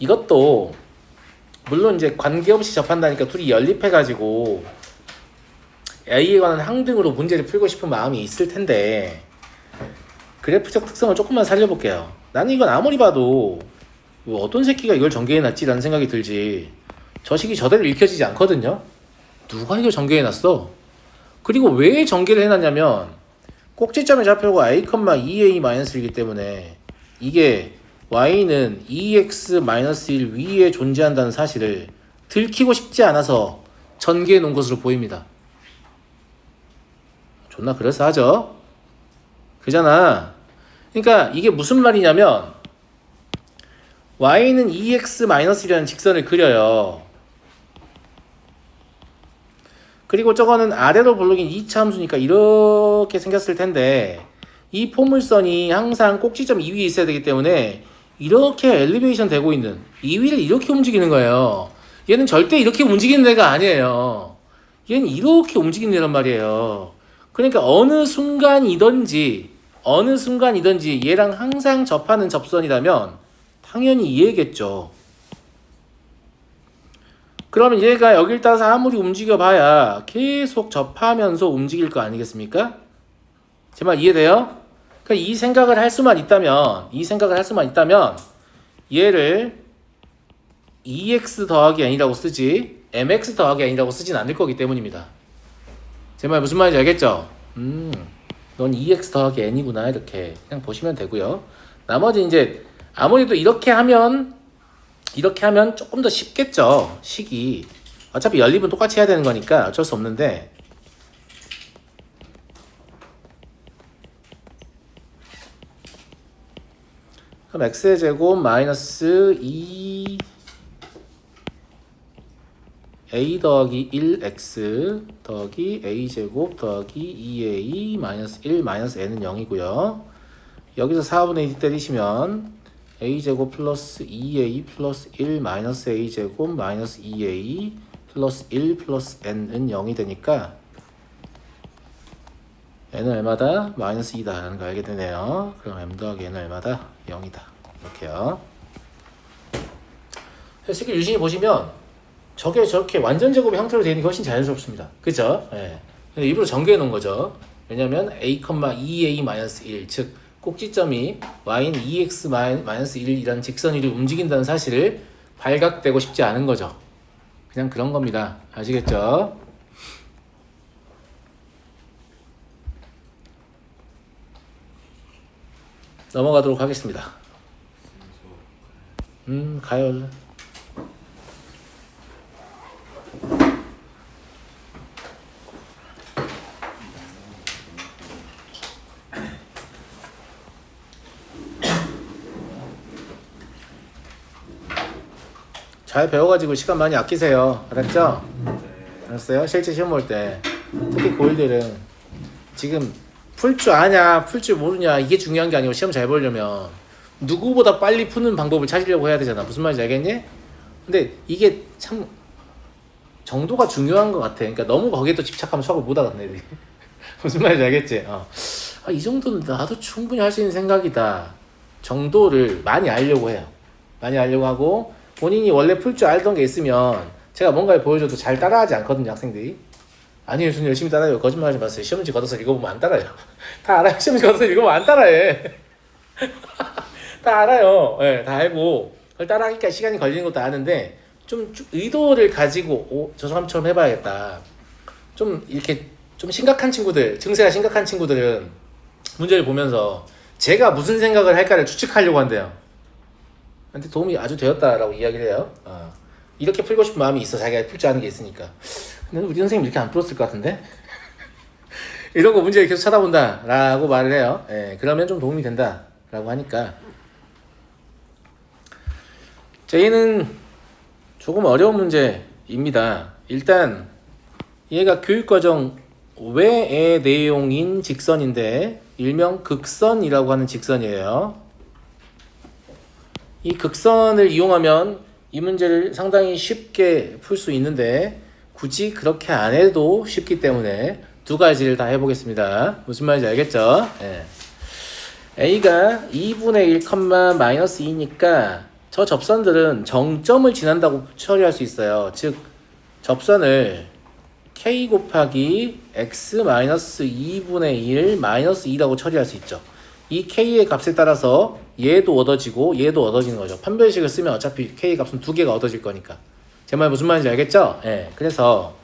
이것도 물론 이제 관계없이 접한다니까 둘이 연립해가지고 A에 관한 항등으로 문제를 풀고 싶은 마음이 있을 텐데 그래프적 특성을 조금만 살려볼게요. 나는 이건 아무리 봐도 뭐 어떤 새끼가 이걸 전개해놨지라는 생각이 들지. 저 식이 저대로 읽혀지지 않거든요. 누가 이걸 전개해놨어? 그리고 왜 전개를 해놨냐면 꼭지점의 좌표가 a,2a-1이기 때문에 이게 y는 2x-1 위에 존재한다는 사실을 들키고 싶지 않아서 전개해 놓은 것으로 보입니다. 존나 그럴싸하죠? 그잖아. 그러니까 이게 무슨 말이냐면 y는 2x-1이라는 직선을 그려요. 그리고 저거는 아래로 볼록인 2차 함수니까 이렇게 생겼을 텐데 이 포물선이 항상 꼭지점 2위에 있어야 되기 때문에 이렇게 엘리베이션 되고 있는 2위를 이렇게 움직이는 거예요. 얘는 절대 이렇게 움직이는 애가 아니에요. 얘는 이렇게 움직이는 애란 말이에요. 그러니까 어느 순간이든지 얘랑 항상 접하는 접선이라면 당연히 얘겠죠. 그러면 얘가 여길 따라서 아무리 움직여봐야 계속 접하면서 움직일 거 아니겠습니까? 제 말 이해돼요? 그러니까 이 생각을 할 수만 있다면 얘를 2x 더하기 n이라고 쓰지 mx 더하기 n이라고 쓰진 않을 거기 때문입니다. 제 말 무슨 말인지 알겠죠? 넌 2x 더하기 n이구나 이렇게 그냥 보시면 되고요. 나머지 이제 아무래도 이렇게 하면 조금 더 쉽겠죠. 식이 어차피 연립은 똑같이 해야 되는 거니까 어쩔 수 없는데 그럼 x의 제곱 마이너스 2 a 더하기 1x 더하기 a 제곱 더하기 2a 마이너스 1 마이너스 n은 0이고요. 여기서 4분의 1 때리시면 a 제곱 플러스 2a 플러스 1 마이너스 a 제곱 마이너스 2a 플러스 1 플러스 n은 0이 되니까 n은 얼마다? 마이너스 2다 라는 거 알게 되네요. 그럼 m 더하기 n은 얼마다? 0이다. 이렇게요. 쉽게 유심히 보시면 저게 저렇게 완전 제곱의 형태로 되어 있는 게 훨씬 자연스럽습니다. 그죠? 예. 근데 일부러 전개해 놓은 거죠. 왜냐면 a,2a-1 즉 꼭지점이 y는 2x-1이라는 직선 위를 움직인다는 사실을 발각되고 싶지 않은 거죠. 그냥 그런 겁니다. 아시겠죠? 넘어가도록 하겠습니다. 가요 얼른. 잘 배워가지고 시간 많이 아끼세요. 알았죠? 알았어요? 실제 시험 볼 때 특히 고1들은 지금 풀 줄 아냐 풀 줄 모르냐 이게 중요한 게 아니고 시험 잘 보려면 누구보다 빨리 푸는 방법을 찾으려고 해야 되잖아. 무슨 말인지 알겠니? 근데 이게 참 정도가 중요한 것 같아. 그러니까 너무 거기에 또 집착하면 수학을 못 하거든 애들이. 무슨 말인지 알겠지? 이 정도는 나도 충분히 할 수 있는 생각이다 정도를 많이 알려고 해요. 많이 알려고 하고 본인이 원래 풀 줄 알던 게 있으면 제가 뭔가를 보여줘도 잘 따라하지 않거든요. 학생들이. 아니요 저는 열심히 따라해요. 거짓말하지 마세요. 시험지 걷어서 읽어보면 안 따라요. 다 알아요. 시험지 걷어서 읽어보면 안 따라해. 다 알아요. 네, 다 알고 그걸 따라하기까지 시간이 걸리는 것도 아는데 좀 의도를 가지고 저 사람처럼 해봐야겠다. 좀 이렇게 좀 심각한 친구들, 증세가 심각한 친구들은 문제를 보면서 제가 무슨 생각을 할까를 추측하려고 한대요. 근데 도움이 아주 되었다라고 이야기를 해요. 이렇게 풀고 싶은 마음이 있어. 자기가 풀 줄 아는 게 있으니까. 근데 우리 선생님 이렇게 안 풀었을 것 같은데? 이러고 문제를 계속 쳐다본다 라고 말을 해요. 예, 그러면 좀 도움이 된다 라고 하니까 얘는 조금 어려운 문제입니다. 일단 얘가 교육과정 외의 내용인 직선인데 일명 극선이라고 하는 직선이에요. 이 극선을 이용하면 이 문제를 상당히 쉽게 풀 수 있는데 굳이 그렇게 안 해도 쉽기 때문에 두 가지를 다 해보겠습니다. 무슨 말인지 알겠죠? 예. A가 2분의 1, 마이너스 2니까 저 접선들은 정점을 지난다고 처리할 수 있어요. 즉 접선을 K 곱하기 X 마이너스 2분의 1 마이너스 2라고 처리할 수 있죠. 이 k의 값에 따라서 얘도 얻어지고 얘도 얻어지는 거죠. 판별식을 쓰면 어차피 k의 값은 두 개가 얻어질 거니까. 제 말 무슨 말인지 알겠죠? 예. 그래서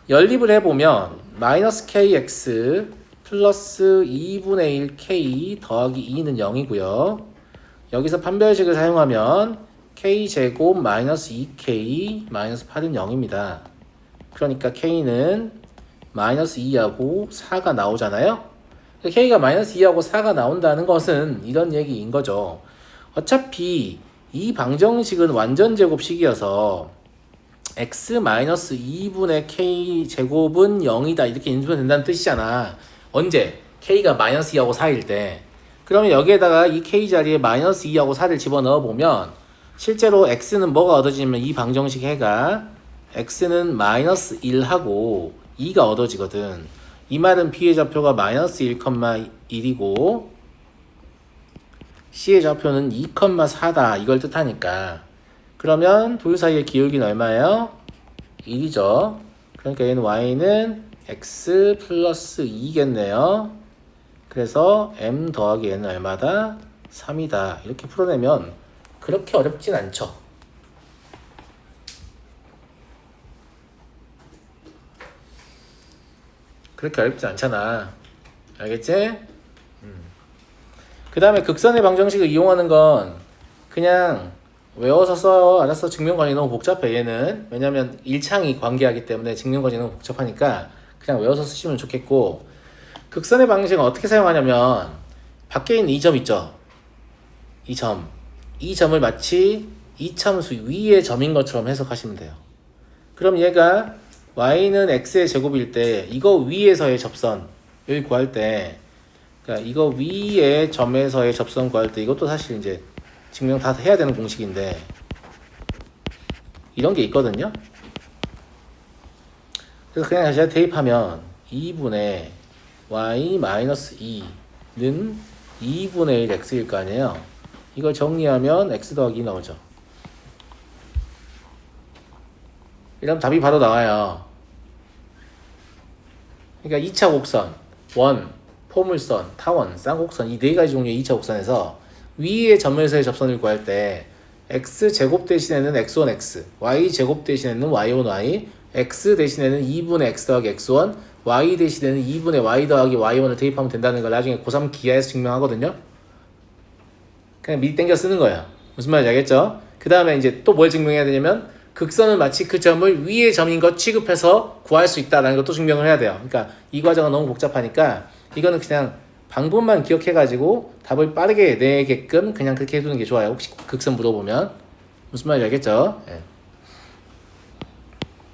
연립을 해보면 마이너스 kx 플러스 2분의 1 k 더하기 2는 0이고요. 여기서 판별식을 사용하면 k제곱 마이너스 2k 마이너스 8은 0입니다. 그러니까 k는 마이너스 2하고 4가 나오잖아요. k가 마이너스 2하고 4가 나온다는 것은 이런 얘기인 거죠. 어차피 이 방정식은 완전 제곱식이어서 x 마이너스 2분의 k 제곱은 0이다 이렇게 인수면 된다는 뜻이잖아. 언제? k가 마이너스 2하고 4일 때. 그러면 여기에다가 이 k 자리에 마이너스 2하고 4를 집어넣어 보면 실제로 x는 뭐가 얻어지냐면 이 방정식 해가 x는 마이너스 1하고 2가 얻어지거든. 이 말은 b의 좌표가 마이너스 1,1이고 c의 좌표는 2,4다 이걸 뜻하니까. 그러면 둘 사이의 기울기는 얼마예요? 1이죠. 그러니까 얘는 y는 x 플러스 2겠네요. 그래서 m 더하기 n은 얼마다? 3이다. 이렇게 풀어내면 그렇게 어렵진 않죠. 그렇게 어렵진 않잖아. 알겠지? 그 다음에 극선의 방정식을 이용하는 건 그냥 외워서 써. 알았어. 증명관이 너무 복잡해 얘는. 왜냐면 1창이 관계하기 때문에 증명관이 너무 복잡하니까 그냥 외워서 쓰시면 좋겠고, 극선의 방정식은 어떻게 사용하냐면 밖에 있는 이 점 있죠. 이 점을 마치 이참수 위의 점인 것처럼 해석하시면 돼요. 그럼 얘가 y는 x의 제곱일 때 이거 위에서의 접선을 구할 때, 그러니까 이거 위의 점에서의 접선 구할 때 이것도 사실 이제 증명 다 해야 되는 공식인데 이런 게 있거든요. 그래서 그냥 다시 대입하면 2분의 y-2는 2분의 1 x일 거 아니에요. 이걸 정리하면 x 더하기 2 나오죠. 이러면 답이 바로 나와요. 그러니까 2차 곡선, 원, 포물선, 타원, 쌍곡선 이 네 가지 종류의 2차 곡선에서 위의 점에서의 접선을 구할 때 x제곱 대신에는 x1x, y제곱 대신에는 y1y, x 대신에는 2분의 x 더하기 x1, y 대신에는 2분의 y 더하기 y1을 대입하면 된다는 걸 나중에 고3 기하에서 증명하거든요. 그냥 미리 땡겨 쓰는 거예요. 무슨 말인지 알겠죠? 그 다음에 이제 또 뭘 증명해야 되냐면 극선은 마치 그 점을 위의 점인 것 취급해서 구할 수 있다는 것도 증명을 해야 돼요. 그러니까 이 과정은 너무 복잡하니까 이거는 그냥 방법만 기억해가지고 답을 빠르게 내게끔 그냥 그렇게 해두는 게 좋아요. 혹시 극선 물어보면. 무슨 말인지 알겠죠? 예.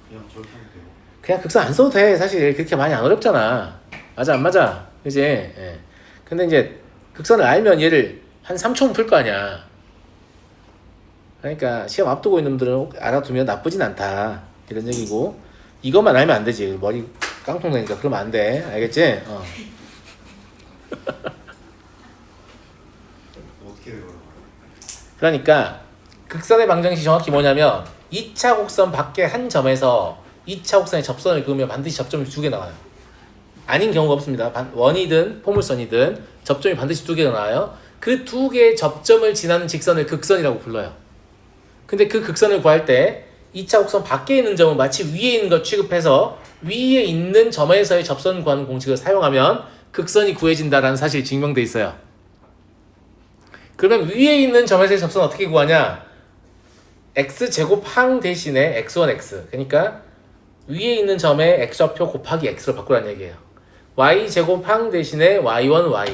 그냥 저렇게 하면 돼요. 그냥 극선 안 써도 돼. 사실 그렇게 많이 안 어렵잖아. 맞아 안 맞아? 그지? 예. 근데 이제 극선을 알면 얘를 한 3초면 풀 거 아니야. 그러니까 시험 앞두고 있는 놈들은 알아두면 나쁘진 않다 이런 얘기고, 이것만 알면 안 되지. 머리 깡통 내니까 그러면 안 돼. 알겠지? 어떻게 외워요? 그러니까 극선의 방정식이 정확히 뭐냐면 2차 곡선 밖에 한 점에서 2차 곡선의 접선을 그으면 반드시 접점이 두 개 나와요. 아닌 경우가 없습니다. 원이든 포물선이든 접점이 반드시 두 개가 나와요. 그 두 개의 접점을 지나는 직선을 극선이라고 불러요. 근데 그 극선을 구할 때 2차 곡선 밖에 있는 점은 마치 위에 있는 것 취급해서 위에 있는 점에서의 접선 구하는 공식을 사용하면 극선이 구해진다라는 사실이 증명돼 있어요. 그러면 위에 있는 점에서의 접선 어떻게 구하냐? x제곱 항 대신에 x1x, 그러니까 위에 있는 점의 x좌표 곱하기 x로 바꾸라는 얘기예요. y제곱 항 대신에 y1y,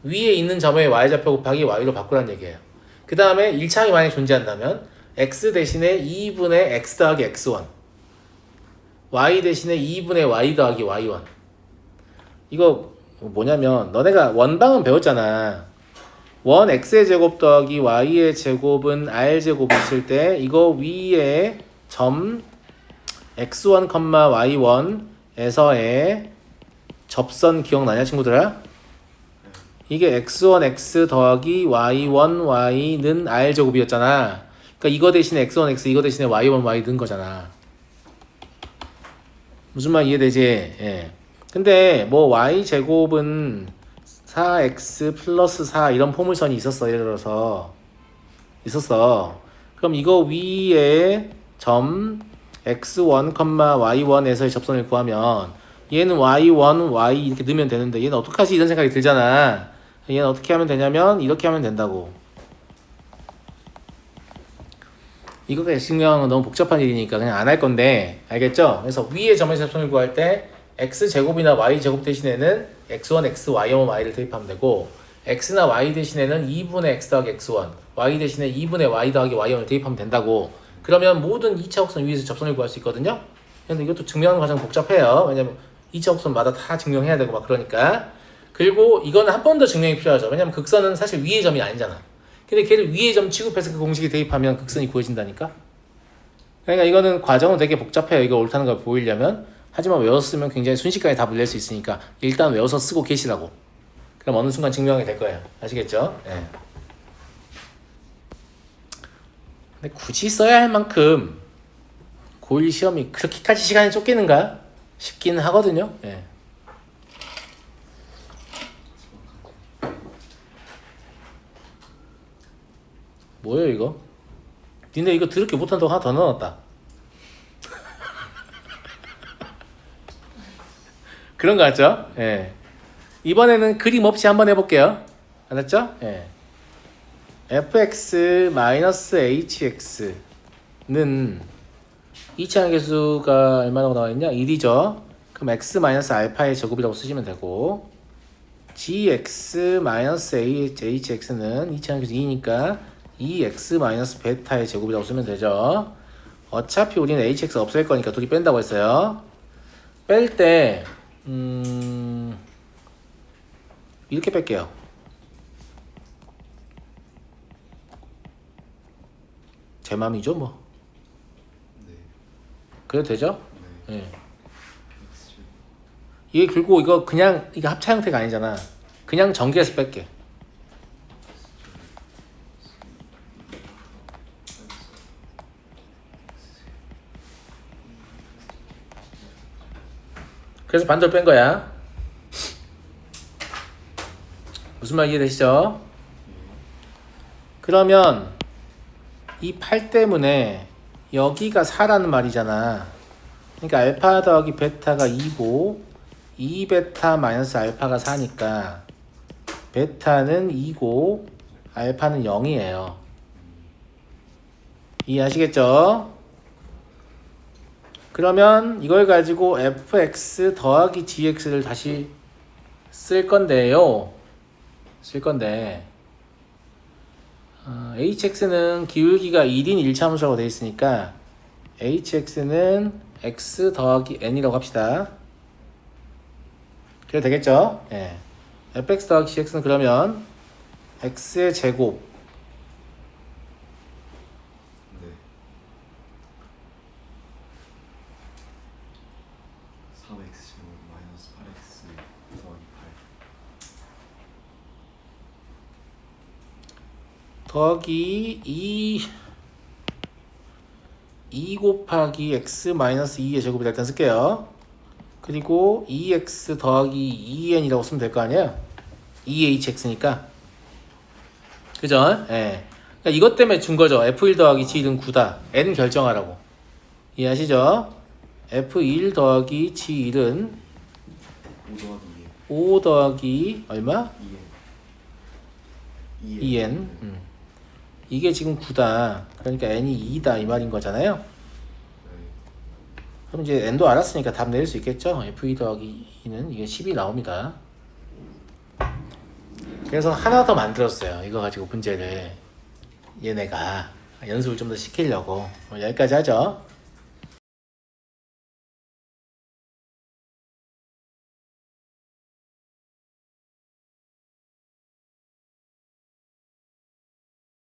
위에 있는 점의 y좌표 곱하기 y로 바꾸라는 얘기예요. 그 다음에 1차항이 만약에 존재한다면 x 대신에 2분의 x 더하기 x1, y 대신에 2분의 y 더하기 y1. 이거 뭐냐면 너네가 원방은 배웠잖아. 원 x의 제곱 더하기 y의 제곱은 r 제곱 있을 때 이거 위에 점 x1, y1에서의 접선 기억나냐 친구들아? 이게 x1x 더하기 y1y는 r 제곱이었잖아. 그러니까 이거 대신에 x1x, 이거 대신에 y1y 넣은 거잖아. 무슨 말 이해되지? 예. 근데 뭐 y 제곱은 4x 플러스 4 이런 포물선이 있었어. 예를 들어서 있었어. 그럼 이거 위에 점 x1, y1에서의 접선을 구하면 얘는 y1, y 이렇게 넣으면 되는데 얘는 어떡하지? 이런 생각이 들잖아. 얘는 어떻게 하면 되냐면 이렇게 하면 된다고. 이거가 증명하는 건 너무 복잡한 일이니까 그냥 안 할 건데 알겠죠? 그래서 위에 점의 접선을 구할 때 x제곱이나 y제곱 대신에는 x1, x, y1, y를 대입하면 되고 x나 y 대신에는 2분의 x 더하기 x1 y 대신에 2분의 y 더하기 y1을 대입하면 된다고. 그러면 모든 2차 곡선 위에서 접선을 구할 수 있거든요. 근데 이것도 증명하는 과정 복잡해요. 왜냐면 2차 곡선마다 다 증명해야 되고 막 그러니까. 그리고 이거는 한 번 더 증명이 필요하죠. 왜냐면 극선은 사실 위의 점이 아니잖아. 근데 걔를 위의 점 취급해서 그 공식에 대입하면 극선이 구해진다니까. 그러니까 이거는 과정은 되게 복잡해요. 이거 옳다는 걸 보이려면. 하지만 외웠으면 굉장히 순식간에 답을 낼 수 있으니까 일단 외워서 쓰고 계시라고. 그럼 어느 순간 증명하게 될 거예요. 아시겠죠? 네. 근데 굳이 써야 할 만큼 고1 시험이 그렇게까지 시간이 쫓기는가 싶기는 하거든요. 예. 뭐예요 이거? 니네 이거 드럽게 못한다고 하나 더 넣어놨다. 그런 거 같죠? 예. 이번에는 그림 없이 한번 해볼게요. 알았죠? 예. fx-hx는 2차항 계수가 얼마라고 나와있냐? 1이죠. 그럼 x 알파의 제곱이라고 쓰시면 되고 gx-hx는 2차항 계수 2니까 2x 베타의 제곱이라고 쓰면 되죠. 어차피 우리는 hx 없앨 거니까 둘이 뺀다고 했어요. 뺄 때 이렇게 뺄게요. 제 맘이죠 뭐. 네. 그래도 되죠? 네. 예. 이게 결국 이거 그냥 이게 합차 형태가 아니잖아. 그냥 전개해서 뺄게. 그래서 반대로 뺀 거야. 무슨 말 이해되시죠? 그러면 이 8 때문에 여기가 4라는 말이잖아. 그러니까 알파 더하기 베타가 2고 2베타 마이너스 알파가 4니까 베타는 2고 알파는 0이에요. 이해하시겠죠? 그러면 이걸 가지고 fx 더하기 gx를 다시 쓸 건데요. hx는 기울기가 1인 1차함수라고 되어 있으니까 hx는 x 더하기 n이라고 합시다. 그래도 되겠죠? 예. fx 더하기 gx는 그러면 x의 제곱 네. 3x 제곱 마이너스 8x 더하기 8 더하기 2 곱하기 x 마이너스 2의 제곱이 일단 쓸게요. 그리고 2x 더하기 2n이라고 쓰면 될 거 아니에요? 2hx니까. 그죠? 예. 그러니까 이것 때문에 준 거죠. f1 더하기 g1은 9다. n 결정하라고. 이해하시죠? f1 더하기 g1은 5 더하기 5 더하기 얼마? 2n 2n. 이게 지금 9다. 그러니까 n이 2다 이 말인 거잖아요. 네. 그럼 이제 n도 알았으니까 답 내릴 수 있겠죠? f2 더하기 2는 이게 10이 나옵니다. 그래서 하나 더 만들었어요. 이거 가지고 문제를 얘네가 연습을 좀 더 시키려고. 여기까지 하죠.